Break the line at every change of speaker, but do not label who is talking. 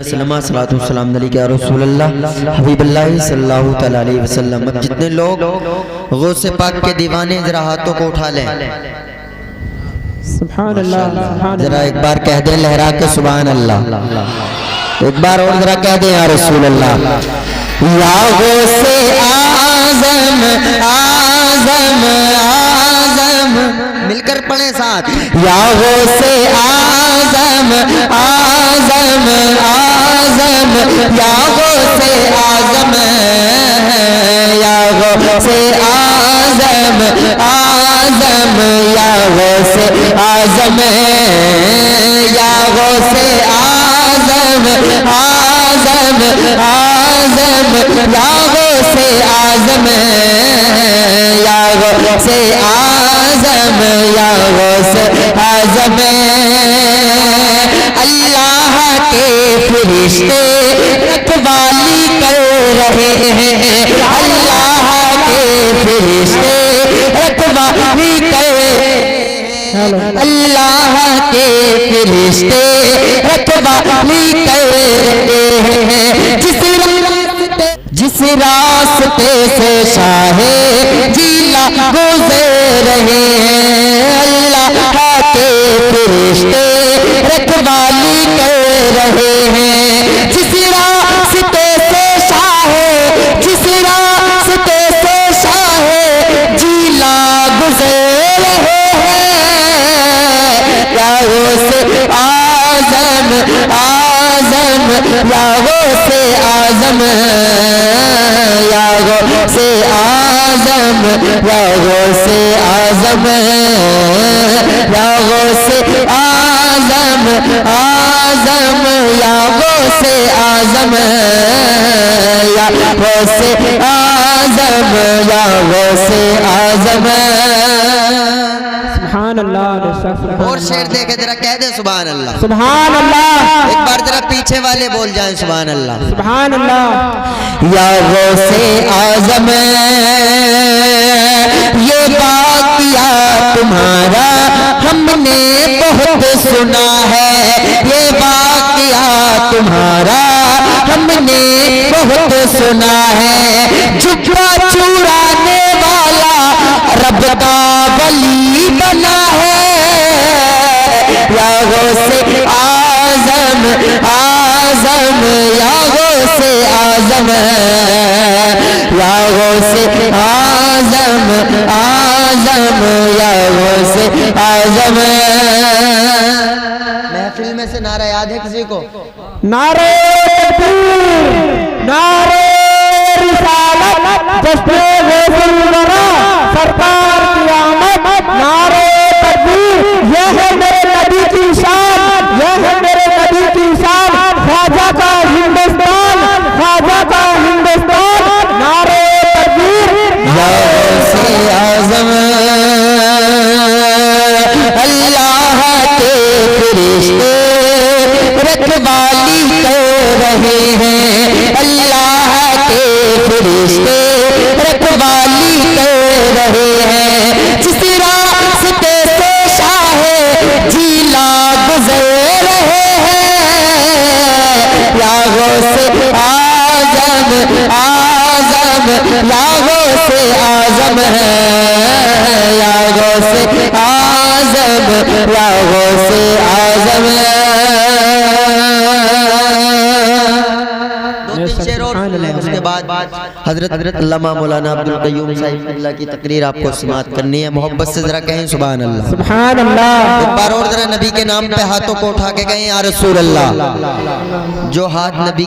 صلاۃ والسلام علیکہ یا رسول اللہ حبیب اللہ صلی اللہ تعالی علیہ وسلم۔ اب جتنے لوگ غوث پاک کے دیوانے ذرا ہاتھوں کو اٹھا لیں،
سبحان اللہ،
ذرا ایک بار کہہ دیں لہرا کے سبحان اللہ، ایک بار اور ذرا کہہ دیں یا رسول اللہ۔ یا غوث اعظم اعظم اعظم، مل کر پڑھیں ساتھ، یا غوث اعظم اعظم اعظم، یا غوث اعظم، یا غوث اعظم اعظم، یا غوث اعظم، یا غوث اعظم اعظم اعظم، یا غوث اعظم، یا غوث اعظم، یا غوث اعظم۔ اللہ کے فرشتے رکھوالی کر رہے ہیں، اللہ کے فرشتے رکھوالی کر رہے ہیں، اللہ کے فرشتے رکھوالی کر رہے ہیں، جس راستے سے شاہ جیلا گزر رہے ہیں، اللہ کے فرشتے رکھوالی کر رہے ہیں، جس راستے سے شاہ، جس راستے سے شاہ جیلا گزر رہے ہیں، یا غوث اعظم اعظم، یا غوث اعظم، یا غوث اعظم، یا غوث اعظم، یا غوث اعظم اعظم، یا غوث اعظم، یا غوث اعظم، یا غوث اعظم۔
سبحان اللہ۔
اور شعر دے کے ذرا کہہ دیں سبحان اللہ،
سبحان اللہ،
ایک بار ذرا پیچھے والے بول جائیں سبحان اللہ۔
سبحان اللہ۔
یا غوث اعظم، یہ واقعہ تمہارا ہم نے بہت سنا ہے، یہ واقعہ تمہارا ہم نے بہت سنا ہے، جھکا چورانے والا رب کا ولی بنا ہے، یا غوث اعظم اعظم، یا غوث اعظم، یا غوث اعظم اعظم، یا غوث اعظم۔ محفل میں سے نعرہ یاد ہے کسی کو؟
نعرہ تکبیر، نعرہ رسالت، جشن غوث الورا، سرکار کی آمد، نعرہ تکبیر، یہ ہے میرے نبی کی شان، یہ ہے میرے نبی کی شان، خواجہ کا ہندوستان، خواجہ کا ہندوستان، نعرہ تکبیر،
یا غوث اعظم، اللہ کے فرشتے رکھوالی کر رہے ہیں، اللہ کے فرشتے رکھوالی کر رہے ہیں، جس راستے سے شاہ جیلا گزر رہے ہیں، یا غوث اعظم اعظم، یا غوث اعظم، یا غوث اعظم، یا غوث اعظم۔ اس کے بعد حضرت علامہ مولانا عبدالقیوم صاحب اللہ کی تقریر آپ کو سماعت کرنی ہے، محبت سے ذرا کہیں سبحان اللہ،
سبحان اللہ۔
ایک بار اور ذرا نبی کے نام پہ ہاتھوں کو اٹھا کے کہیں یا رسول اللہ۔ جو ہاتھ نبی